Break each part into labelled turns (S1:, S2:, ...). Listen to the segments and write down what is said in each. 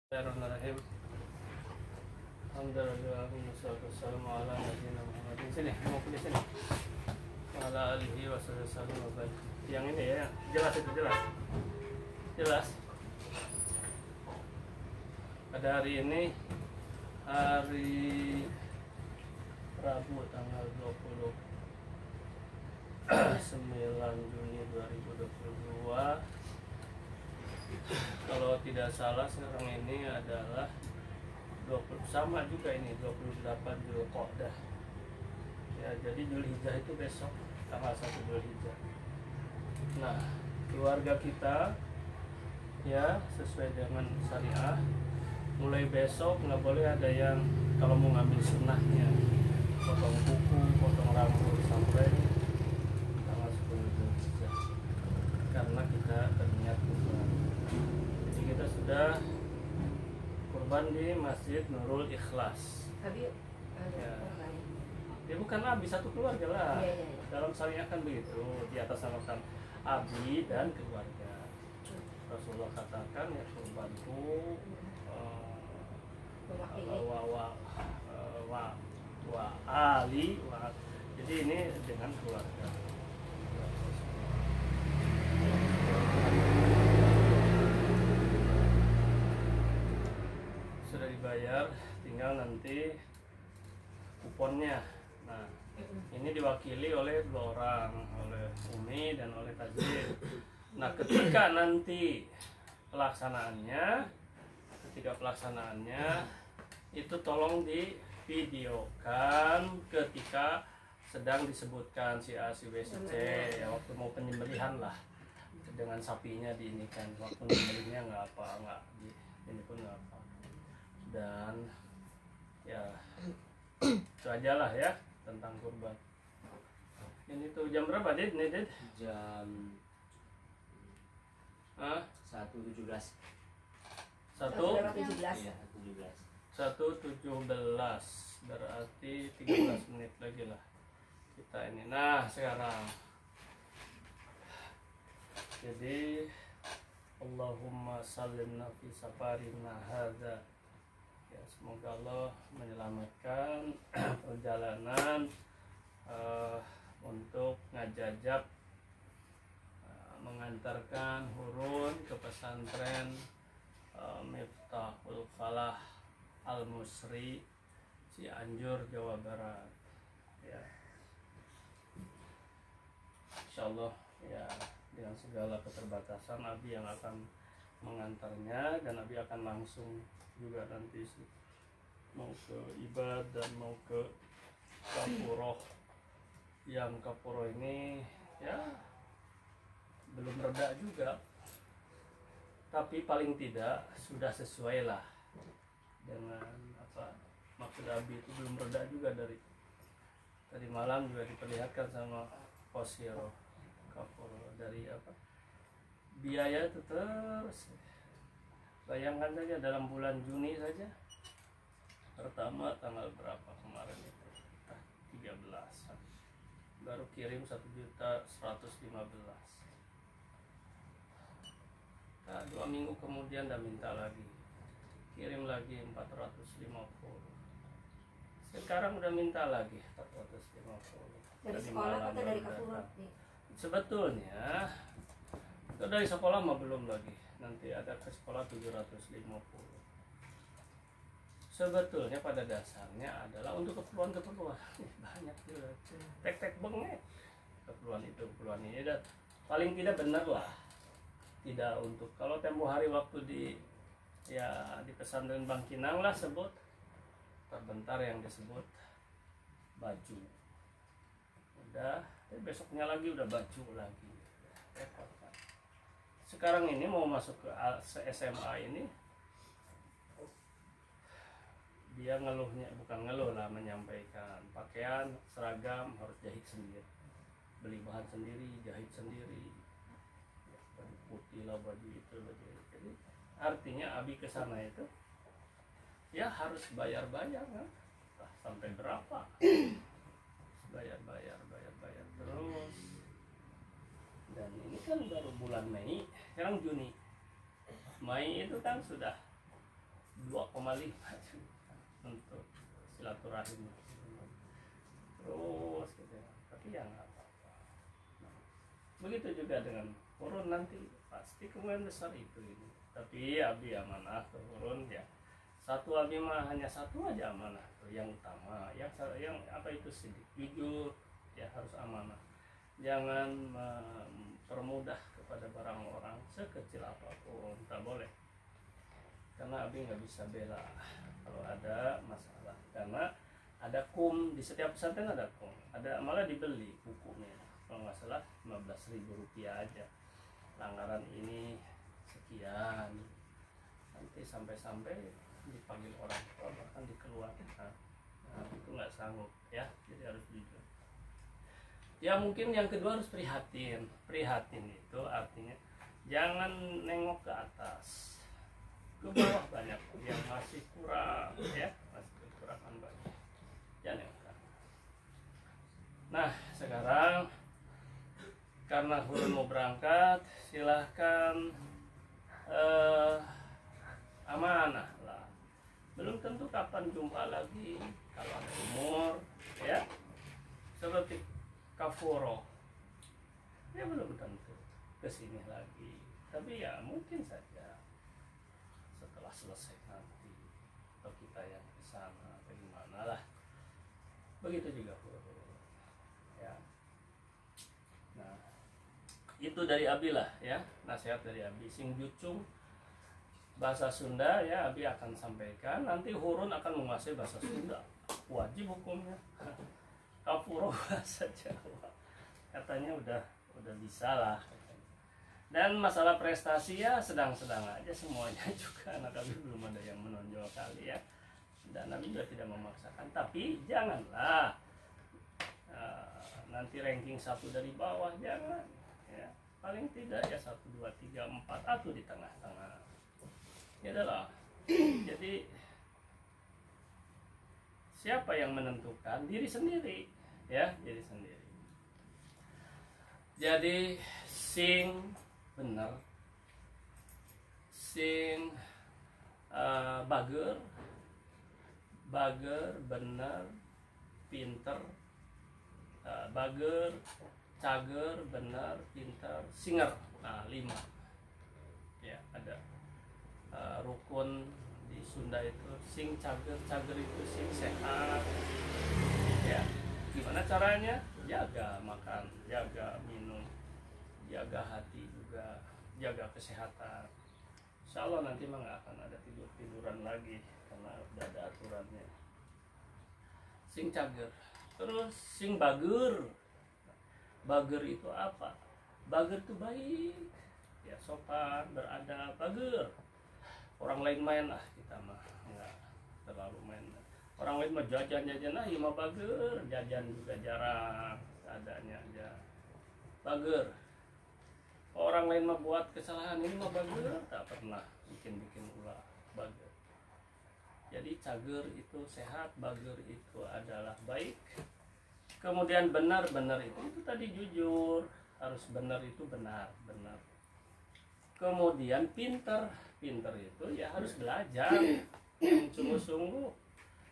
S1: Bismillahirrahmanirrahim. Alhamdulillah, wassalamu ala nabiyyina Muhammadin. Sini, mau pilih sini. Wa ala alihi wasallam wa barik. Yang ini ya, jelas itu jelas. Jelas. Pada hari ini hari Rabu tanggal 29 Juni 2022. Kalau tidak salah sekarang ini adalah 20, sama juga ini 28 Zulqa'dah. Ya, jadi Dzulhijjah itu besok tanggal 1 Dzulhijjah. Nah, keluarga kita ya sesuai dengan syariah mulai besok nggak boleh ada yang kalau mau ngambil sunnahnya potong kuku, potong rambut sampai tanggal 10 Dzulhijjah karena kita berniat kurban. Jadi kita sudah kurban di Masjid Nurul Ikhlas.
S2: Abi
S1: Ya. Ya bukan abi, satu keluarga lah.
S2: Iya.
S1: Dalam syariah kan begitu, di atas namakan abi dan keluarga. Rasulullah katakan ya kurban itu wa ali wa. Jadi ini dengan keluarga. Sudah dibayar, tinggal nanti kuponnya. Nah, ini diwakili oleh dua orang, oleh Umi dan oleh Tajir. Nah, ketika nanti pelaksanaannya itu tolong divideokan ketika sedang disebutkan si A, si B, si C, ya waktu mau penyembelihan lah dengan sapinya di ini kan, waktu penyembelihnya nggak ini pun nggak apa. Dan ya itu aja lah ya tentang kurban. Ini tuh jam berapa Ded?
S3: Jam 1.17.
S2: 17.
S3: Iya, 17.
S1: 1.17 berarti 13 menit lagi lah kita ini. Nah sekarang jadi Allahumma sallimna fi safarina hadza. Ya, semoga Allah menyelamatkan perjalanan untuk ngajajab mengantarkan Hurun ke pesantren Miftahul Falah Al-Musri Cianjur, Jawa Barat. Ya, insyaallah ya dengan segala keterbatasan Abi yang akan mengantarnya dan Abi akan langsung juga nanti mau ke Ibad dan mau ke Kapuro. Yang Kapuro ini ya belum reda juga, tapi paling tidak sudah sesuai lah dengan apa maksud Abi. Itu belum reda juga dari tadi malam juga diperlihatkan sama Posiro Kapuro dari apa biaya itu terus. Bayangkan saja dalam bulan Juni saja pertama tanggal berapa kemarin itu 13 baru kirim 1.115.000. Nah, 2 minggu kemudian dah minta lagi, kirim lagi 450. Sekarang udah minta lagi 450.
S2: Dari sekolah atau dari Kapuro?
S1: Sebetulnya itu dari sekolah mah belum lagi, nanti ada ke sekolah 750. Sebetulnya pada dasarnya adalah untuk keperluan banyak juga, tek bengek keperluan itu keperluan ini, dan paling tidak benar lah, tidak untuk kalau tempo hari waktu di pesantren Bangkinang lah sebut terbentar yang disebut baju, udah besoknya lagi udah baju lagi, repot. Sekarang ini mau masuk ke SMA ini, dia ngeluhnya, bukan ngeluh lah, menyampaikan pakaian seragam harus jahit sendiri, beli bahan sendiri, jahit sendiri, baju putih lah, baju itu, baju itu. Jadi artinya Abi kesana itu ya harus bayar kan, sampai berapa, bayar terus. Dan ini kan baru bulan Mei, sekarang Juni. Mei itu kan sudah untuk silaturahim terus gitu ya. Tapi ya nggak apa-apa. Nah, begitu juga dengan Hurun, nanti pasti kemungkinan besar itu ini. Tapi abi amanah ke Hurun ya. Satu abi mah hanya satu aja amanah tuh yang utama. Yang apa itu sidik, jujur ya, harus amanah. Jangan mempermudah kepada barang orang sekecil apapun, tak boleh. Karena abi nggak bisa bela kalau ada masalah. Karena ada kum di setiap pesantren, ada kum, ada malah dibeli bukunya. Kalau nggak salah 15.000 rupiah aja. Langgaran ini sekian, nanti sampai-sampai dipanggil orang tua bahkan dikeluarkan. Nah, itu nggak sanggup ya, jadi harus jujur. Ya mungkin yang kedua harus prihatin. Prihatin itu artinya jangan nengok ke atas, ke bawah banyak yang masih kurang ya, masih kekurangan banyak. Jangan nengok ke atas. Nah sekarang karena Hurun mau berangkat, silahkan amanah lah. Belum tentu kapan jumpa lagi kalau ada umur ya, seperti Kafuro ya belum tentu kesini lagi. Tapi ya mungkin saja setelah selesai nanti, atau kita yang ke sana bagaimana lah. Begitu juga Hurun ya. Nah itu dari abi lah ya, nasihat dari abi. Sing Jucung bahasa Sunda ya, abi akan sampaikan. Nanti Hurun akan menguasai bahasa Sunda, wajib hukumnya. Kafuro bahasa Jawa katanya udah bisa lah. Dan masalah prestasi ya sedang-sedang aja semuanya juga. Anak abi belum ada yang menonjol kali ya, dan abi juga tidak memaksakan. Tapi janganlah nanti ranking 1 dari bawah, jangan ya. Paling tidak ya 1, 2, 3, 4 atau di tengah-tengah ya adalah. Jadi siapa yang menentukan? Diri sendiri ya, diri sendiri. Jadi sing bener, sing bager bener, pinter, bager, cager, benar, pintar, singer. Nah 5 ya, ada rukun di Sunda itu sing, cager. Cager itu sing sehat ya. Gimana caranya? Jaga makan, jaga minum, jaga hati juga, jaga kesehatan. Insya Allah nanti mah nggak akan ada tiduran lagi karena udah ada aturannya. Sing cager. Terus sing bager. Bager itu apa? Bager itu baik ya, sopan, beradab, bager. Orang lain main kita mah nggak terlalu main. Orang lain mah jajan ya mah bager. Jajan juga jarang, adanya aja bager. Orang lain mah buat kesalahan, ini mah bager, tak pernah bikin ulah, bager. Jadi cager itu sehat, bager itu adalah baik. Kemudian benar itu tadi jujur, harus benar itu benar. Kemudian pinter itu ya harus belajar sungguh-sungguh.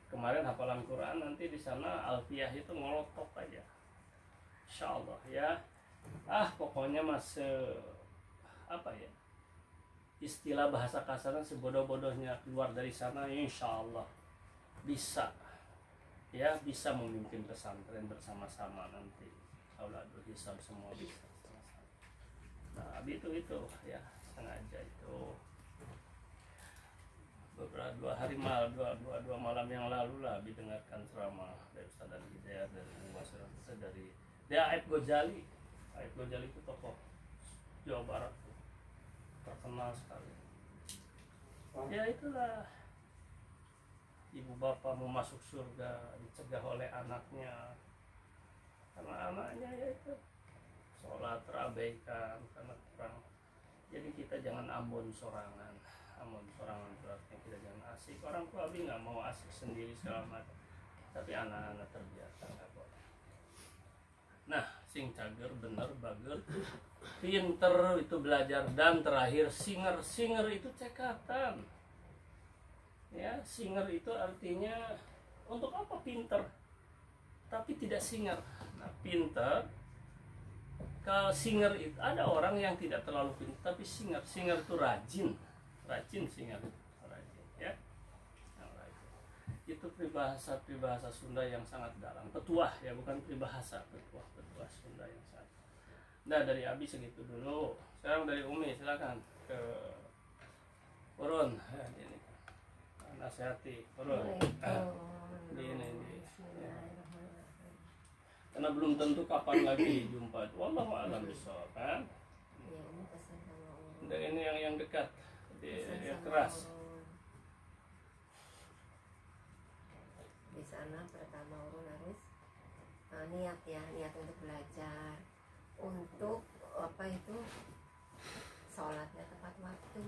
S1: Kemarin hafalan Quran, nanti di sana alfiyah itu ngolotok aja, insya Allah ya. Pokoknya apa ya, istilah bahasa kasarnya sebodoh-bodohnya keluar dari sana, insya Allah bisa ya, bisa memimpin pesantren bersama-sama nanti. Auladul hisab semua bisa sama-sama. Nah abi itu ya, sengaja itu beberapa dua malam yang lalu lah abi dengarkan ceramah dari Ustaz dan Hidayat, dari Aib Ghazali. Aib Ghazali itu tokoh Jawa Barat terkenal sekali. Ya itulah, ibu bapak mau masuk surga dicegah oleh anaknya karena anaknya ya itu sholat terabaikan karena kurang. Jadi kita jangan ambon sorangan berarti kita jangan asik. Orang tua abi nggak mau asik sendiri segala macam, tapi anak-anak terbiasa nggak boleh. Nah sing cager, bener, bager, pinter itu belajar, dan terakhir singer itu cekatan Ya, singer itu artinya untuk apa pinter tapi tidak singer. Nah, pinter kalau singer itu ada orang yang tidak terlalu pinter tapi singer. Singer itu rajin singer, rajin ya. Yang rajin. Itu peribahasa Sunda yang sangat dalam. Petuah ya, bukan peribahasa, petuah Sunda yang sangat. Nah, dari Abi segitu dulu. Sekarang dari Umi, silakan ke Urun. Ya, ini. Nasihati Urun. Di ini. Karena belum tentu kapan lagi jumpa. Wallahu a'lam bishawab kan.
S2: Iya, ini pesan sama Urun.
S1: Dan ini yang dekat,
S2: Pesan
S1: dia
S2: sama
S1: keras.
S2: Urun. Di sana pertama Urun harus niat ya, niat untuk belajar, untuk apa itu sholatnya tepat waktu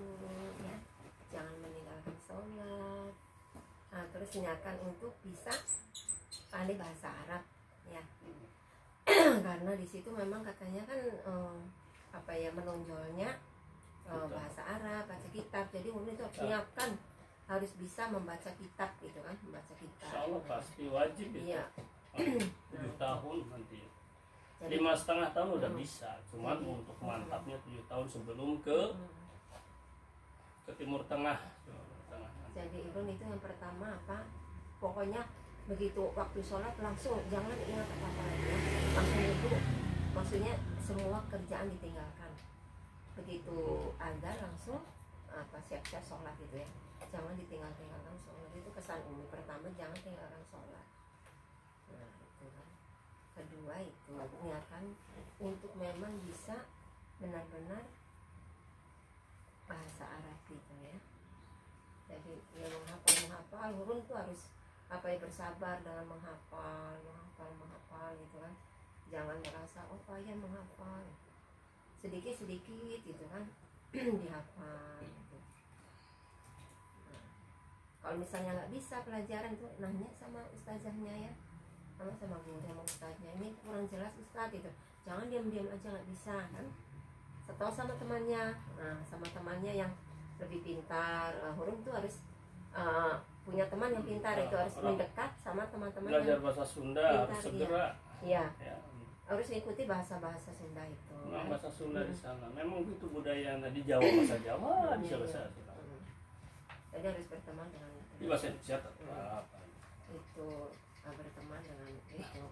S2: ya, jangan meninggalkan sholat. Nah, terus niatkan untuk bisa pandai bahasa Arab ya. Karena di situ memang katanya kan apa ya, menonjolnya bahasa Arab, baca kitab. Jadi mungkin itu harus niatkan harus bisa membaca kitab gitu kan, membaca kitab.
S1: Insya Allah pasti wajib itu.
S2: Iya.
S1: 7 tahun nanti. 5,5 tahun udah bisa. Cuman untuk mantapnya 7 tahun sebelum ke Timur Tengah.
S2: Jadi Ibn itu yang pertama apa? Pokoknya begitu waktu sholat langsung jangan ingat apa-apa lagi ya. Langsung itu maksudnya semua kerjaan ditinggalkan. Begitu azan langsung apa siap-siap sholat gitu ya. Jangan ditinggalkan sholat. Itu kesan Umi pertama, jangan tinggalkan sholat. Nah, itu kan. Kedua itu niatkan untuk memang bisa benar-benar bahasa Arab gitu ya. Jadi ya menghafal Urun tuh harus apa ya, bersabar dengan menghafal gitu kan. Jangan merasa oh payah menghafal, sedikit gitu kan. Dihafal gitu. Nah, kalau misalnya nggak bisa pelajaran tuh nanya sama ustazahnya ya, sama guru sama ustaznya, ini kurang jelas ustaz gitu. Jangan diam-diam aja nggak bisa kan. Atau sama temannya, nah sama temannya yang lebih pintar. Urun tuh harus punya teman yang pintar, itu harus mendekat sama teman-teman
S1: Belajar
S2: yang
S1: bahasa Sunda
S2: pintar,
S1: harus segera.
S2: Iya.
S1: Ya.
S2: Harus ikuti bahasa Sunda itu.
S1: Nah,
S2: kan?
S1: bahasa Sunda di sana. Memang itu budaya di Jawa, bahasa Jawa bisa bahasa Sunda.
S2: Jadi harus berteman dengan
S1: Di bahasa Indonesia tetap.
S2: itu berteman dengan itu.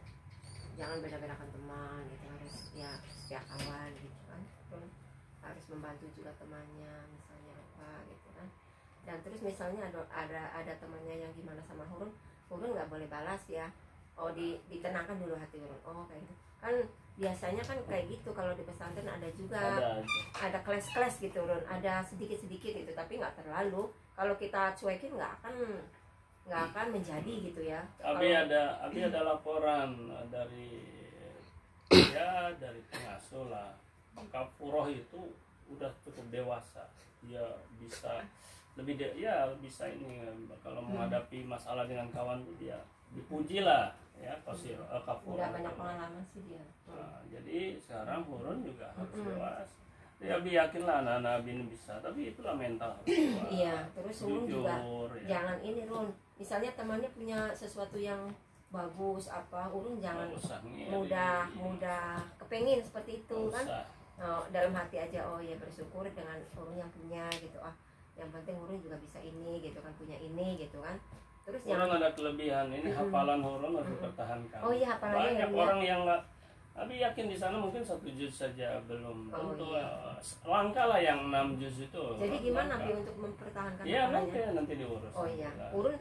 S2: Jangan beda-bedakan teman, itu harus ya sejak awal gitu kan. Terus harus membantu juga temannya, misalnya apa gitu kan. Dan terus misalnya ada temannya yang gimana sama Urun nggak boleh balas ya. Oh ditenangkan dulu hati Urun. Oh kayak gitu kan, biasanya kan kayak gitu kalau di pesantren ada juga ada kelas gitu Urun, ada sedikit gitu tapi nggak terlalu. Kalau kita cuekin nggak akan menjadi gitu ya.
S1: Abi ada laporan dari pengasuh lah. Kafuroh itu udah cukup dewasa, dia bisa bisa ini kalau menghadapi masalah dengan kawan tuh dia dipuji lah ya. Kafuroh
S2: udah banyak pengalaman sih dia.
S1: Nah, jadi sekarang Urun juga harus dewasa. Ya Abi yakinlah anak-anak Abi ini bisa, tapi itulah mental harus kuat.
S2: Iya, terus Urun juga
S1: ya.
S2: jangan ini Urun, misalnya temannya punya sesuatu yang bagus apa, Urun jangan mudah kepengin seperti itu kan. Dalam hati aja, oh ya bersyukur dengan Urun yang punya gitu, yang penting Urun juga bisa ini gitu kan, punya ini gitu kan. Terus
S1: Urun ada kelebihan ini, hafalan Urun harus dipertahankan.
S2: Oh iya, hafalannya
S1: banyak orang yang nggak. Abi yakin di sana mungkin 1 juz saja belum tentu.
S2: Iya.
S1: Langkah lah yang 6 juz itu.
S2: Jadi gimana Bi untuk mempertahankan
S1: ya
S2: hafalannya?
S1: nanti diurus.
S2: Oh iya, Urun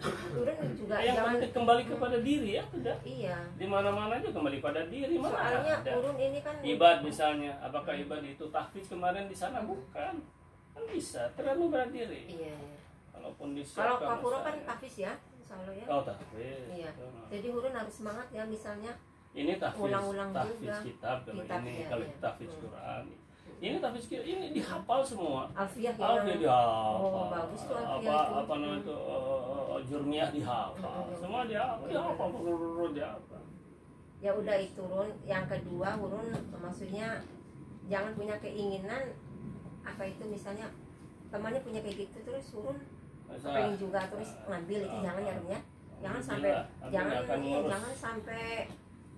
S2: juga
S1: yang
S2: jangan
S1: penting kembali kepada diri ya, sudah.
S2: Iya.
S1: Di mana-mana aja kembali pada diri.
S2: Soalnya
S1: ada
S2: Urun ini kan
S1: ibad misalnya, apakah ibad itu tahfiz kemarin di sana? Bukan. Kan bisa terlalu pada diri.
S2: Iya.
S1: Kalaupun
S2: Kalau
S1: disiapkan.
S2: Kafuro kan tahfiz ya, insyaallah ya.
S1: Oh tahfiz.
S2: Iya. Jadi Urun harus semangat ya, misalnya
S1: ini tahfiz
S2: ulang-ulang
S1: tahfiz
S2: juga.
S1: kitab kalau
S2: Kitab,
S1: ini
S2: ya,
S1: kalau
S2: ya.
S1: tahfiz Quran. Ini tahfiz ini dihafal semua.
S2: Alfiyah ya.
S1: Alfiyah dihafal.
S2: Oh, bagus tuh Alfiyah itu.
S1: Apa namanya itu Jurmiyah dihafal. Semua dihafal. Ya
S2: udah itu Urun. Yang kedua Urun maksudnya jangan punya keinginan apa itu, misalnya temannya punya kayak gitu terus Urun
S1: Masa,
S2: kepengen juga terus ngambil itu jangan ya Rum ya. Jangan sampai
S1: Alhamdulillah,
S2: jangan
S1: Abi akan ngurus.
S2: jangan sampai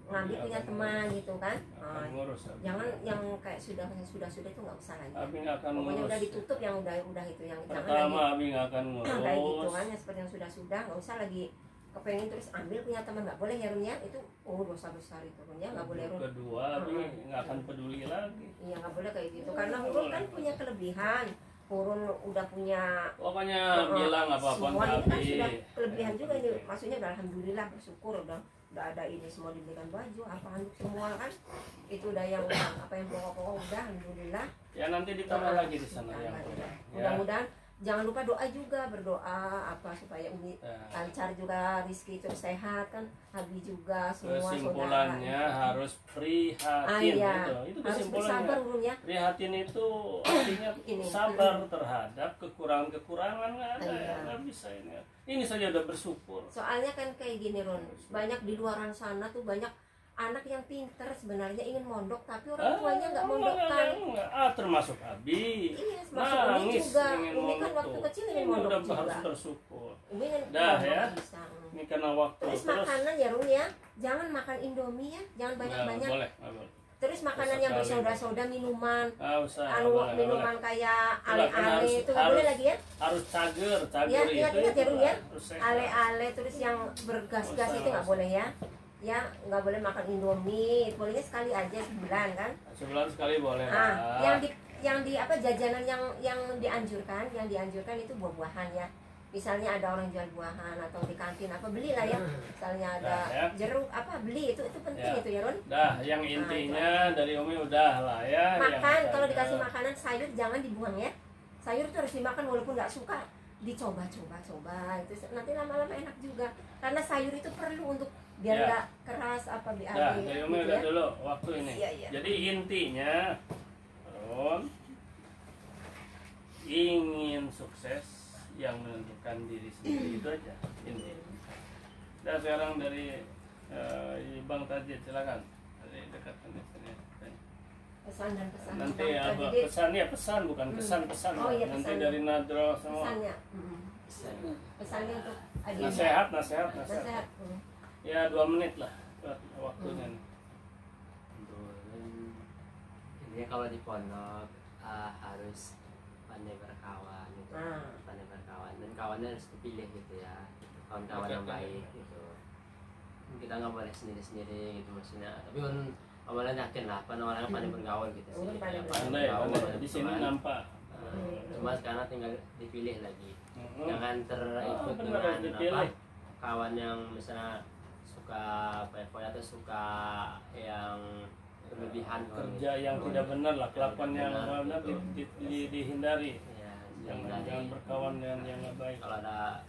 S2: ngambil
S1: Abi
S2: punya
S1: akan
S2: teman gitu kan.
S1: Akan ngurus, Abi.
S2: Jangan yang kayak sudah itu nggak usah lagi.
S1: Abi nggak akan
S2: Pokoknya
S1: ngurus.
S2: udah ditutup yang udah itu yang jangan
S1: Pertama
S2: lagi
S1: Abi nggak akan
S2: kayak gitu
S1: ngurus.
S2: kan, yang seperti yang sudah nggak usah lagi kepengen terus ambil punya teman, nggak boleh ya Rum ya. Itu dosa besar itu Rum ya, nggak boleh Rum.
S1: Kedua Abi nggak akan peduli lagi.
S2: Iya nggak boleh kayak gitu karena Hurun kan punya kelebihan. Hurun udah punya
S1: Pokoknya bilang apa-apa
S2: semua
S1: ke
S2: ini kan
S1: Abi.
S2: sudah kelebihan juga ini, maksudnya udah alhamdulillah bersyukur udah ada ini semua dibelikan baju apa handuk semua kan, itu udah yang apa yang pokok-pokok udah alhamdulillah.
S1: Ya nanti ditambah lagi di sana yang kurang. Ya.
S2: Mudah-mudahan jangan lupa doa juga, berdoa apa supaya Umi
S1: Ya.
S2: lancar juga, rizki terus sehat kan, Abi juga semua
S1: Kesimpulannya
S2: saudara.
S1: harus prihatin
S2: Iya.
S1: itu
S2: Harus bersabar
S1: kesimpulannya.
S2: Rum ya.
S1: Prihatin itu artinya
S2: Ini.
S1: sabar terhadap kekurangan nggak ada,
S2: Iya.
S1: nggak bisa ini. Ini saja udah bersyukur.
S2: Soalnya kan kayak gini Ron, banyak di luaran sana tuh banyak anak yang pinter sebenarnya ingin mondok tapi orang tuanya nggak mondokkan.
S1: Enggak. Termasuk Abi.
S2: Iya, masuk Umi
S1: Nangis
S2: juga.
S1: ingin
S2: Umi kan
S1: mondok
S2: waktu
S1: tuh.
S2: kecil ingin
S1: Ini
S2: mondok
S1: udah
S2: juga.
S1: harus bersyukur.
S2: Umi kan
S1: Dah,
S2: mondok
S1: ya.
S2: bisa.
S1: Ini karena waktu
S2: Terus makanan ya Rum ya, jangan makan Indomie ya, jangan banyak-banyak.
S1: Boleh, nggak boleh.
S2: Terus makanan yang
S1: Sekali.
S2: bersoda-soda, minuman,
S1: Usah,
S2: minuman kayak
S1: Itulah, kan
S2: ale-ale
S1: harus-
S2: itu nggak boleh
S1: harus-
S2: lagi ya.
S1: harus cager
S2: Ya, ingat ya Rum ya.
S1: harus sehat.
S2: Ale-ale terus yang bergas-gas itu nggak boleh ya. Ya, nggak boleh makan Indomie, bolehnya sekali aja sebulan kan.
S1: Sebulan sekali boleh
S2: Ah,
S1: lah.
S2: yang di apa jajanan yang dianjurkan itu buah-buahan ya. Misalnya ada orang jual buahan atau di kantin apa belilah ya. Misalnya ada
S1: Nah, ya.
S2: jeruk apa beli itu penting
S1: Ya.
S2: itu ya Ron.
S1: Dah, yang intinya dari Umi udah lah ya. yang
S2: Makan kalau
S1: ada.
S2: dikasih makanan sayur jangan dibuang ya. Sayur tuh harus dimakan walaupun nggak suka, dicoba itu nanti lama-lama enak juga. Karena sayur itu perlu untuk biar
S1: Ya.
S2: nggak keras apa biar
S1: Dah, dari Umi
S2: gitu
S1: udah
S2: ya.
S1: dulu waktu ini.
S2: Iya, iya.
S1: Jadi intinya Ron ingin sukses yang menentukan diri sendiri itu aja inti. Dan sekarang dari Bang Tajid silakan dari dekat sini.
S2: Pesan dan pesan.
S1: Nanti
S2: Bang
S1: apa
S2: Tajid.
S1: pesan bukan kesan-pesan.
S2: Oh, iya,
S1: Nanti
S2: pesan.
S1: dari Nadro semua.
S2: Pesannya.
S3: Bisa.
S2: Pesannya untuk adik.
S1: Nasihat.
S2: Nasihat.
S1: Ya 2 menit lah waktunya.
S3: Intinya kalau di pondok harus pandai berkawan gitu. Pandai berkawan dan kawannya harus dipilih gitu ya, kawan-kawan yang baik gitu. Kita nggak boleh sendiri-sendiri gitu maksudnya, tapi kan awalnya yakin lah orang pandai bergaul gitu sih.
S2: Pandai
S3: Ya,
S1: Pandai,
S3: bergaul,
S1: pandai. Di sini
S3: berkawan.
S1: nampak.
S3: Cuma sekarang tinggal dipilih lagi,
S1: Mhm.
S3: jangan terikut
S1: benar,
S3: dengan
S1: dipilih.
S3: apa kawan yang misalnya suka playboy atau suka yang berlebihan
S1: Kerja yang tidak benar lah, kelakuan yang
S3: Benar,
S1: benar
S3: gitu.
S1: dihindari.
S3: Ya,
S1: Jangan berkawan dengan yang nggak baik.
S3: kalau ada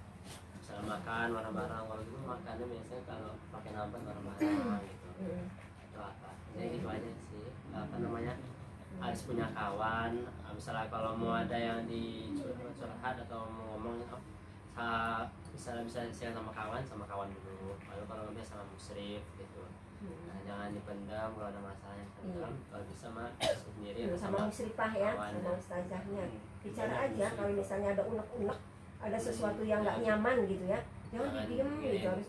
S3: misalnya makan bareng-bareng, kalau gitu makannya biasanya kalau pakai nampan bareng-bareng gitu. Atau apa jadi gitu aja sih, apa namanya, harus punya kawan. Misalnya kalau mau ada yang di curhat atau mau ngomong misalnya bisa share sama kawan dulu, lalu kalau lebih sama musyrif gitu. Nah, jangan dipendam kalau ada masalah yang pendam, kalau bisa mah sendiri atau
S2: Sama musyrifah ya,
S3: kawan.
S2: sama ustazahnya. Bicara
S1: Banyak
S2: aja kalau misalnya ada unek-unek, ada sesuatu yang nggak nyaman gitu ya. Jangan
S3: Jangan
S2: didiem
S3: dipikir.
S2: gitu, harus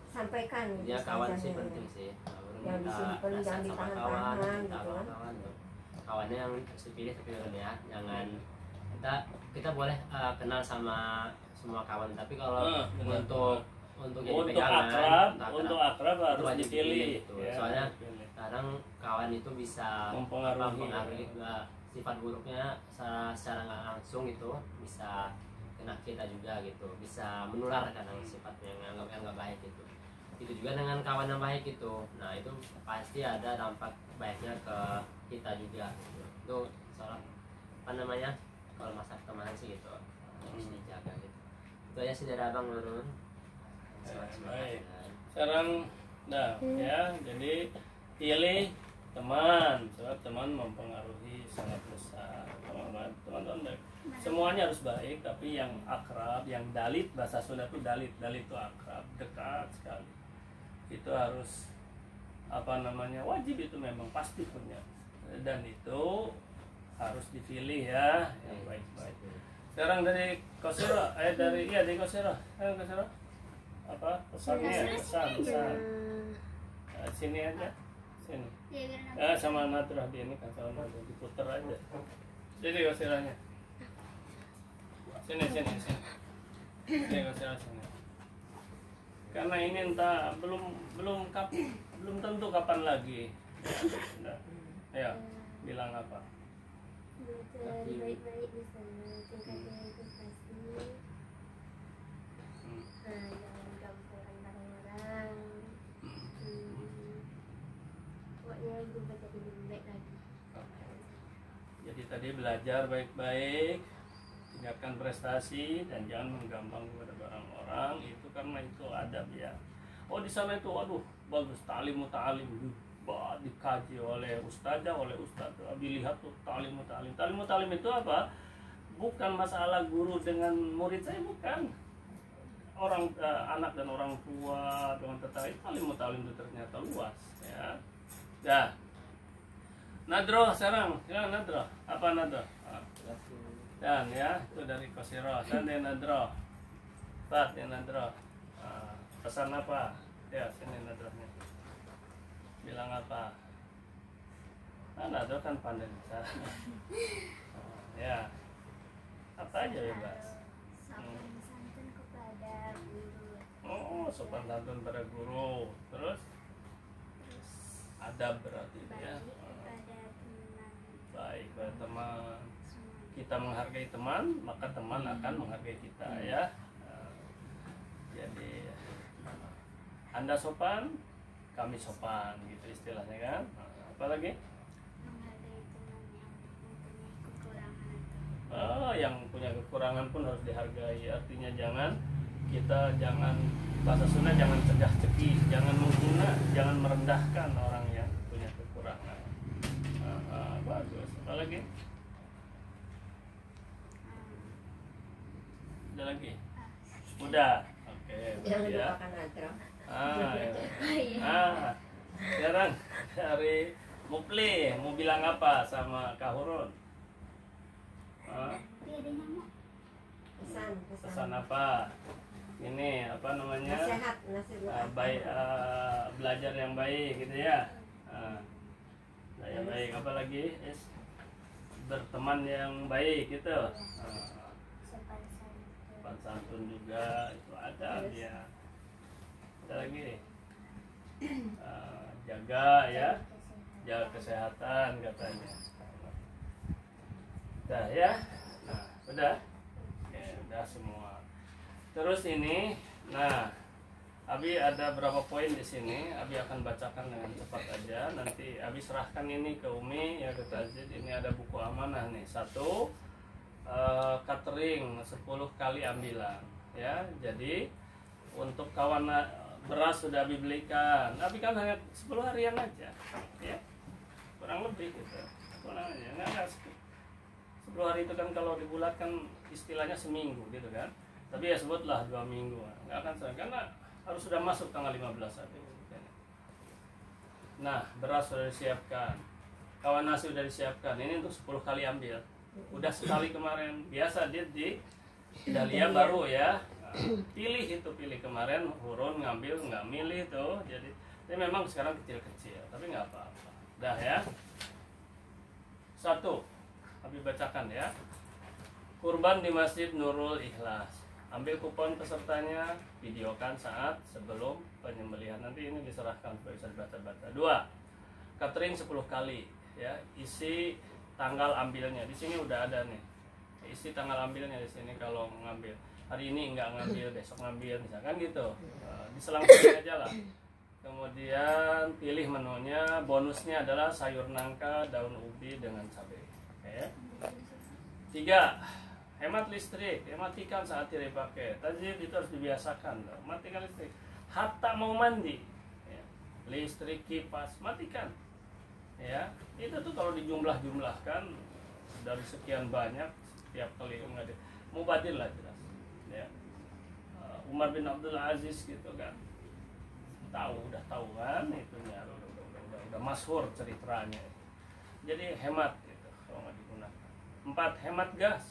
S2: disampaikan gitu
S3: Ya kawan sih
S2: ustazahnya.
S3: penting sih.
S2: Yang disimpan, jangan ditahan-tahan gitu kan.
S3: Kawannya yang harus dipilih tapi ya jangan kita boleh kenal sama semua kawan, tapi kalau
S1: benar.
S3: untuk jadi
S1: Untuk
S3: pegangan,
S1: akrab harus
S3: wajib
S1: dipilih.
S3: gitu.
S1: Ya,
S3: Soalnya
S1: dipilih.
S3: kadang kawan itu bisa
S1: Mempengaruhi.
S3: juga sifat buruknya secara nggak langsung itu bisa kena kita juga gitu, bisa menular kadang sifatnya yang nggak baik gitu. Itu juga dengan kawan yang baik itu, nah itu pasti ada dampak baiknya ke kita juga gitu. Itu soal apa namanya, kalau masa teman sih gitu harus dijaga gitu. Itu aja sih dari abang Nurun.
S1: Baik. Sekarang ya, jadi pilih teman, sebab teman mempengaruhi sangat besar. Teman-teman semuanya harus baik, tapi yang akrab, yang dalit, bahasa Sunda itu dalit itu akrab, dekat sekali. Itu harus apa namanya, wajib, itu memang pasti punya, dan itu harus dipilih ya yang baik-baik. Sekarang dari Kosero, dari Kosero. Kosero. Apa? Pesannya, pesan. Sini aja. Sini. Sama Nadrah di ini kan sama Nadrah diputer aja. Jadi Koseronya. Sini. Sini Kosero sini. Karena ini entah belum tentu kapan lagi. Ya, bilang apa?
S4: Baik-baik di sana, tingkatnya itu pasti. Jangan ganggu orang-orang. Pokoknya berubah jadi lebih baik lagi.
S1: Jadi tadi belajar baik-baik, tingkatkan prestasi dan jangan menggampang kepada barang orang itu karena itu adab ya. Oh di sana itu waduh bagus ta'lim dikaji oleh ustazah oleh ustaz. Abi lihat tuh ta'lim itu apa? Bukan masalah guru dengan murid saya, bukan. Orang anak dan orang tua dengan tetangga, ta'lim itu ternyata luas ya. Ya. Nadroh sekarang, ya Nadroh. Apa Nadroh? Dan ya, itu dari Kosero. Dan dari Nadroh. Pat ya Nadroh. Pesan apa? Ya, sini Nadrohnya. Bilang apa? Nadroh kan pandai bicara. Ya. Apa aja bebas.
S4: Sopan santun kepada guru.
S1: Oh, sopan santun pada guru. Terus adab berarti ya.
S4: Baik kepada teman.
S1: Baik pada teman.
S4: Semua.
S1: Kita menghargai teman, maka teman akan menghargai kita ya. Jadi Anda sopan, kami sopan gitu istilahnya kan. Apalagi?
S4: Menghargai teman yang mempunyai kekurangan.
S1: Yang punya kekurangan pun harus dihargai. Artinya jangan bahasa Sunda jangan cegah cekih, jangan menghina, jangan merendahkan orang yang punya kekurangan. Bagus. Apalagi? Ada lagi? Udah. Oke.
S2: Jangan
S1: Ya.
S2: lupakan Nadroh.
S1: Sekarang dari Mupli mau bilang apa sama Kahurun?
S4: Tapi ada nyamuk.
S1: Pesan apa? Ini apa namanya?
S2: Nasihat.
S1: Baik, belajar yang baik gitu ya. Belajar baik, apalagi berteman yang baik gitu.
S4: Sopan santun.
S1: Sopan santun juga itu ada ya. Ada lagi jaga ya, jaga kesehatan katanya. Udah ya, nah udah, oke, udah semua. Terus ini, nah, Abi ada berapa poin di sini. Abi akan bacakan dengan cepat aja. Nanti Abi serahkan ini ke Umi ya ke Tajid. Ini ada buku amanah nih. 1, catering 10 kali ambilan ya. Jadi untuk kawan beras sudah Abi belikan. Abi kan hanya 10 harian aja ya. Kurang lebih gitu. Kurang aja. Nggak 10 hari itu kan kalau dibulatkan istilahnya seminggu gitu kan. Tapi ya sebutlah 2 minggu. Nggak akan karena harus sudah masuk tanggal 15 saat itu. Nah, beras sudah disiapkan. Kawan nasi sudah disiapkan. Ini untuk 10 kali ambil. Udah sekali kemarin. Biasa dia di Dahlia baru ya. Pilih kemarin Hurun ngambil nggak milih tuh. Jadi ini memang sekarang kecil-kecil, tapi nggak apa-apa. Dah ya. 1, Abi bacakan ya. Kurban di Masjid Nurul Ikhlas. Ambil kupon pesertanya, videokan saat sebelum penyembelihan. Nanti ini diserahkan supaya bisa dibaca-baca. 2, catering 10 kali ya. Isi tanggal ambilnya. Di sini udah ada nih. Isi tanggal ambilnya di sini kalau ngambil. Hari ini nggak ngambil, besok ngambil misalkan gitu. Diselang-seling aja lah. Kemudian pilih menunya. Bonusnya adalah sayur nangka, daun ubi dengan cabai. Oke. 3, hemat listrik, matikan saat tidak dipakai. Tajid itu harus dibiasakan, matikan listrik. Hatta mau mandi, ya. Listrik, kipas, matikan. Ya, itu tuh kalau dijumlah-jumlahkan dari sekian banyak setiap kali mubadir lah jelas. Ya. Umar bin Abdul Aziz gitu kan, udah tahu kan itunya, udah masyhur ceritanya. Jadi hemat gitu kalau nggak digunakan. 4, hemat gas.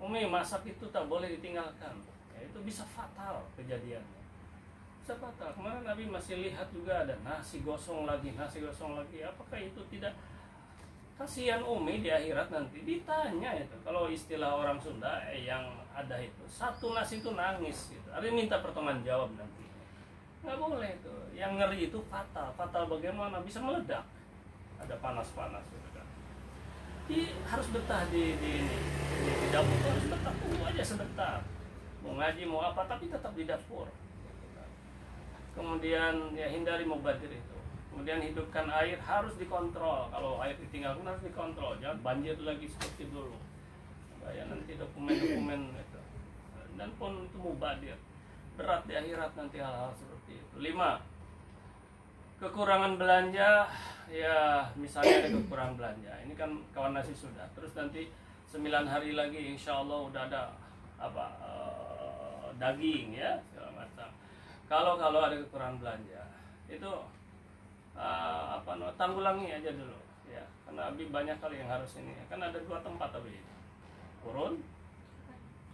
S1: Umi masak itu tak boleh ditinggalkan, ya, itu bisa fatal kejadiannya, bisa fatal. Kemarin Nabi masih lihat juga ada nasi gosong lagi, apakah itu tidak kasihan Umi di akhirat nanti ditanya itu. Kalau istilah orang Sunda yang ada itu, satu nasi itu nangis gitu. Artinya minta pertanggung jawab nanti. Nggak boleh itu. Yang ngeri itu fatal. Fatal bagaimana? Bisa meledak. Ada panas-panas gitu kan. Harus betah di dapur, harus betah, tunggu aja sebentar. Mau ngaji mau apa tapi tetap di dapur. Gitu kan. Kemudian ya hindari mubadir itu. Kemudian hidupkan air harus dikontrol. Kalau air ditinggalkan harus dikontrol. Jangan banjir lagi seperti dulu. Ya nanti dokumen-dokumen itu. Dan pun itu mubadir. Berat di akhirat nanti hal-hal seperti itu. 5. Kekurangan belanja. Ya misalnya ada kekurangan belanja. Ini kan kawan nasi sudah. Terus nanti 9 hari lagi insya Allah udah ada daging ya segala macam. Kalau ada kekurangan belanja itu tanggulangi aja dulu ya, karena Abi banyak kali yang harus ini kan ada 2 tempat Abi, Purun,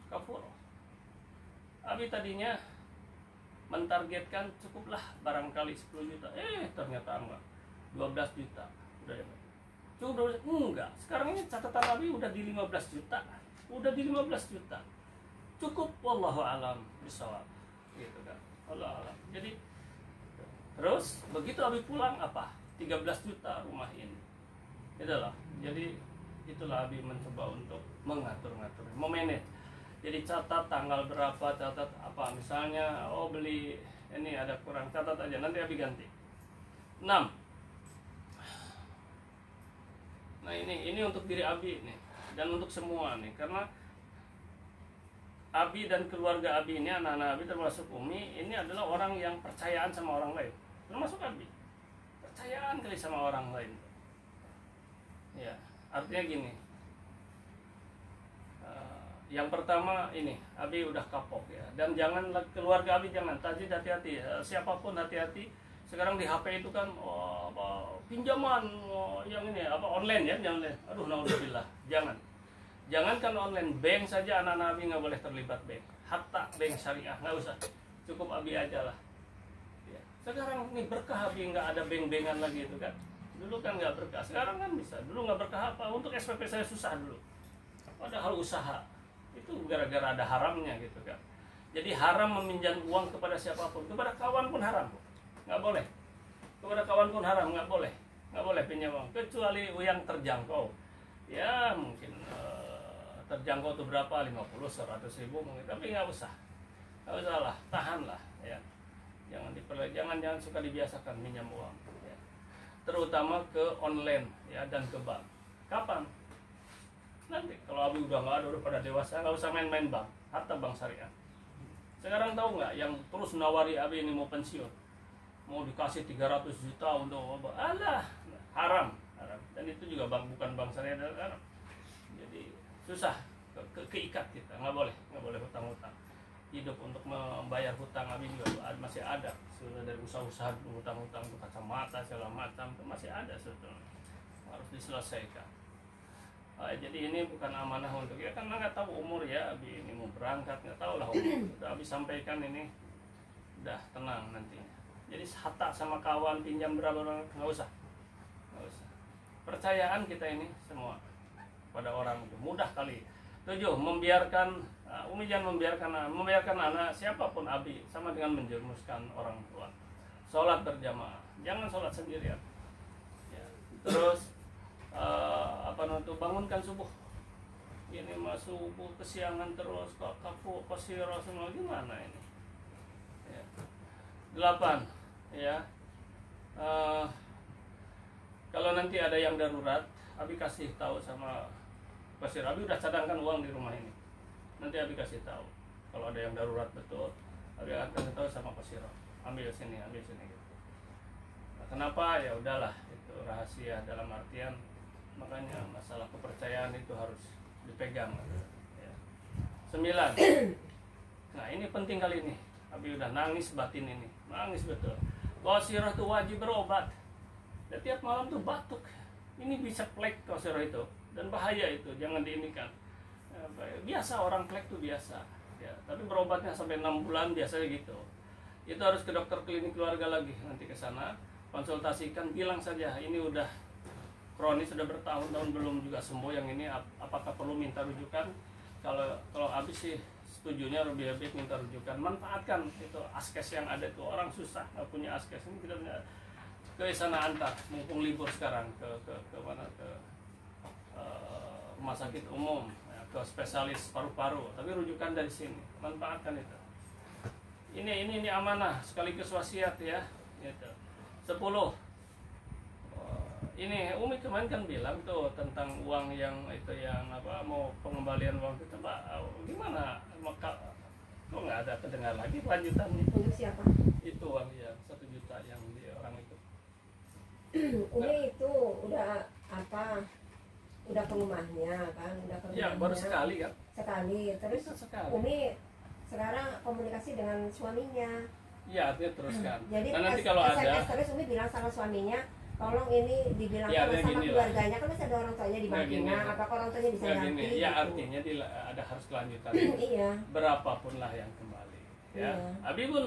S1: Kafur. Abi tadinya mentargetkan cukuplah barangkali 10 juta, ternyata enggak, 12 juta udah ya, cukup 12, enggak, sekarang ini catatan Abi udah di 15 juta, cukup, wallahu alam bisawab gitu kan, wallahu alam. Jadi terus begitu Abi pulang 13 juta rumah ini. Itulah. Jadi itulah Abi mencoba untuk mengatur-ngatur, memanage. Jadi catat tanggal berapa, catat apa. Misalnya beli ini ada kurang, catat aja nanti Abi ganti. 6. Nah, ini untuk diri Abi nih dan untuk semua nih, karena Abi dan keluarga Abi ini, anak-anak Abi termasuk Umi, ini adalah orang yang percayaan sama orang lain. Termasuk Abi, percayaan kali sama orang lain. Ya, artinya gini. Yang pertama ini, Abi udah kapok ya. Dan jangan keluarga Abi jangan, tajid hati-hati. Siapapun hati-hati. Sekarang di HP itu kan pinjaman yang ini online ya, jangan. Aduh, naudzubillah. Jangankan online, bank saja anak-anak Abi nggak boleh terlibat bank. Hatta bank syariah nggak usah. Cukup Abi aja lah. Sekarang ini berkah Abi nggak ada bank-bankan lagi itu kan. Dulu kan nggak berkah, sekarang kan bisa. Dulu nggak berkah apa? Untuk SPP saya susah dulu. Padahal usaha itu gara-gara ada haramnya gitu kan. Jadi haram meminjam uang kepada siapapun, kepada kawan pun haram, nggak boleh. Kepada kawan pun haram, nggak boleh pinjam uang kecuali yang terjangkau. Ya mungkin terjangkau itu berapa? 50, 100 ribu mungkin, tapi nggak usah lah, tahanlah ya. Jangan suka dibiasakan minjam uang ya. Terutama ke online ya dan ke bank. Kapan? Nanti kalau Abi udah nggak ada, udah pada dewasa, nggak usah main-main bank, hatta bank syariah. Sekarang tahu nggak yang terus nawari Abi ini mau pensiun, mau dikasih 300 juta untuk alah, haram. Dan itu juga bukan bank syariah, haram. Jadi susah, keikat kita, nggak boleh hutang-hutang. Hidup untuk membayar hutang Abi juga masih ada. Sudah dari usaha-usaha hutang-hutang untuk kacamata segala macam itu masih ada sebetulnya, harus diselesaikan. Jadi ini bukan amanah untuk ya, karena nggak tahu umur ya Abi ini mau berangkat, nggak tahu lah umur. Udah Abi sampaikan ini, udah tenang nantinya. Jadi hatta sama kawan pinjam berapa orang nggak usah. Percayaan kita ini semua pada orang itu mudah kali. 7. Membiarkan Umi jangan membiarkan anak siapapun Abi sama dengan menjerumuskan orang tua. Sholat berjamaah, jangan sholat sendirian. Ya. Terus bangunkan subuh. Ini subuh kesiangan terus, kafu kosiro semua gimana ini? Ya. 8. Ya. Kalau nanti ada yang darurat, Abi kasih tahu sama Pasir. Abi udah cadangkan uang di rumah ini. Nanti Abi kasih tahu. Kalau ada yang darurat betul, Abi akan kasih tahu sama Pasir. Ambil sini gitu. Nah, kenapa? Ya udahlah, itu rahasia dalam artian makanya masalah kepercayaan itu harus dipegang. Ya. 9. Nah, ini penting kali ini. Abi udah nangis batin ini. Nangis betul. Qasirah itu wajib berobat. Dan tiap malam tuh batuk. Ini bisa plek qasirah itu. Dan bahaya itu, jangan diinikan. Biasa orang flek tuh biasa ya, tapi berobatnya sampai 6 bulan biasanya gitu. Itu harus ke dokter klinik keluarga lagi, nanti ke sana konsultasikan, bilang saja ini udah kronis, sudah bertahun-tahun belum juga sembuh, yang ini apakah perlu minta rujukan. Kalau habis sih setujunya lebih minta rujukan. Manfaatkan itu askes yang ada, itu orang susah nggak punya askes, ini kita punya ke sana antar, mumpung libur sekarang ke mana, ke rumah sakit umum ya, ke spesialis paru-paru, tapi rujukan dari sini, manfaatkan itu. Ini amanah sekaligus wasiat ya gitu. 10 ini Umi kemarin kan bilang tuh tentang uang yang itu, yang apa, mau pengembalian uang itu, Pak, gimana? Maka kok nggak ada kedengar lagi lanjutannya?
S2: Untuk siapa?
S1: Itu uang yang 1 juta yang di orang itu.
S2: Umi itu udah apa? Udah ke rumahnya kan? Udah ke rumahnya.
S1: Ya baru sekali kan?
S2: Sekali. Terus
S1: Sekali.
S2: Umi sekarang komunikasi dengan suaminya.
S1: Iya, artinya teruskan.
S2: Jadi
S1: Nah, nanti kalau
S2: SMS
S1: ada,
S2: terus Umi bilang sama suaminya, tolong ini dibilangkan
S1: Ya,
S2: sama
S1: gini lah.
S2: keluarganya, kan masih ada orang tuanya di
S1: Nggak gini.
S2: Madinah, apakah orang tuanya bisa
S1: nggak
S2: ganti?
S1: gini, ya
S2: gitu.
S1: artinya ada harus kelanjutan.
S2: Iya.
S1: Berapapun lah yang kembali. Ya,
S2: Iya.
S1: Abi pun,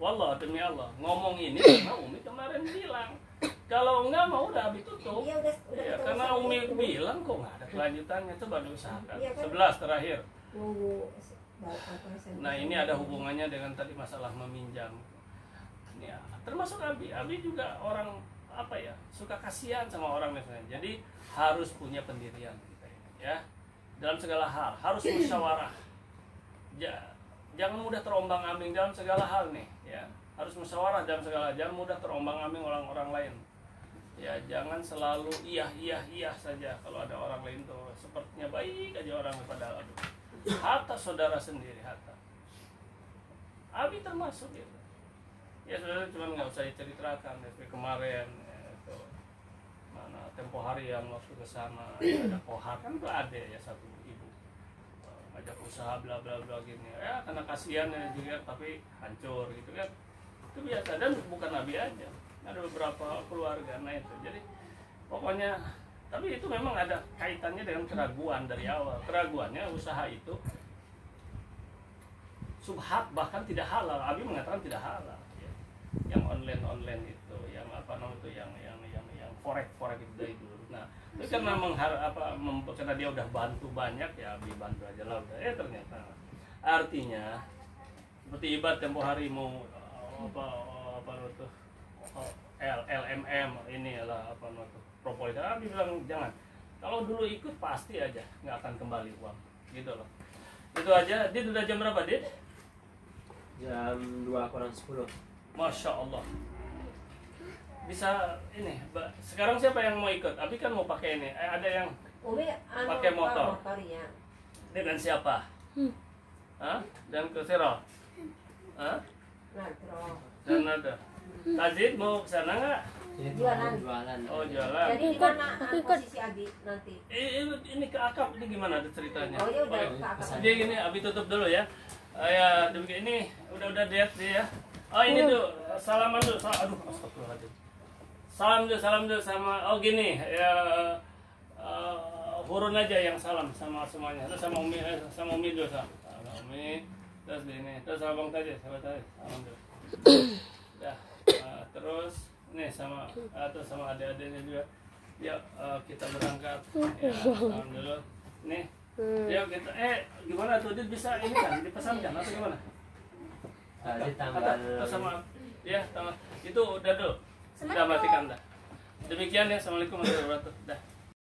S1: wallah demi Allah, ngomong ini karena Umi kemarin bilang. Kalau enggak mau udah Abi tutup.
S2: Iya udah
S1: Ya,
S2: ketemu
S1: karena
S2: sama
S1: Umi
S2: itu.
S1: bilang kok nggak ada kelanjutannya, coba diusahakan.
S2: Iya, kan?
S1: 11 terakhir.
S2: Nunggu apa SMS.
S1: Nah ini ada hubungannya dengan tadi masalah meminjam. Ya, termasuk Abi juga orang apa ya, suka kasihan sama orang misalnya. Jadi harus punya pendirian kita ini, ya. Dalam segala hal harus musyawarah. Jangan mudah terombang-ambing dalam segala hal nih, ya. Harus musyawarah dalam segala hal. Jangan mudah terombang-ambing orang-orang lain. Ya, jangan selalu iya saja. Kalau ada orang lain tuh sepertinya baik aja orang, padahal aduh. Hatta saudara sendiri, hatta. Abi termasuk gitu. Ya saudara, cuma nggak usah diceritakan. Seperti kemarin itu mana tempo hari yang waktu ke sana ada kohar kan, tuh ada ya satu ibu ngajak usaha bla bla bla gini ya, karena kasihan ya juga, tapi hancur gitu kan. Itu biasa, dan bukan Abi aja, ada beberapa keluarga. Nah itu jadi pokoknya, tapi itu memang ada kaitannya dengan keraguan dari awal. Keraguannya usaha itu subhat, bahkan tidak halal. Abi mengatakan tidak halal ya. Yang online itu, yang apa namanya itu, yang forex itu dari dulu. Nah itu karena karena dia udah bantu banyak, ya Abi bantu aja lah udah. Ternyata artinya seperti Ibad tempo hari mau apa itu LMM ini lah apa itu propolis. Abi bilang jangan. Kalau dulu ikut pasti aja nggak akan kembali uang, gitu loh. Itu aja. Dit udah jam berapa, Dit?
S3: Jam 2:10.
S1: Masya Allah. Bisa ini. Sekarang siapa yang mau ikut? Abi kan mau pakai ini. Ada yang
S2: Umi
S1: pakai motor.
S2: ya.
S1: Dengan siapa? Hah? Dan ke Sero? Hah?
S2: Nadro.
S1: Dan ada. Tajid mau ke sana nggak?
S2: Jualan.
S1: Oh jualan.
S2: Jadi di mana posisi Abi nanti?
S1: Ini ke akap ini gimana ada ceritanya?
S2: Oh ya udah
S1: Oke.
S2: ke akar.
S1: Jadi gini, Abi tutup dulu ya. Ya, demikian ini udah diet dia ya. Oh ini tuh salaman dulu. Aduh, astagfirullahaladzim. Salam dulu sama. Oh gini ya, Hurun aja yang salam sama semuanya. Terus sama Umi dulu sama Umi. Terus ini, terus sama Bang Tajid, sahabat Tajid. Salam dulu. Ya, terus nih sama terus sama adik-adiknya juga. Yuk kita berangkat. Ya, salam dulu. Nih. Yuk kita gimana tuh, Dit bisa ini kan dipesankan atau gimana?
S3: Tadi tanggal
S1: Atau sama ya tanggal itu udah dulu. Sudah matikan dah. Demikian ya, assalamualaikum warahmatullahi wabarakatuh. Dah.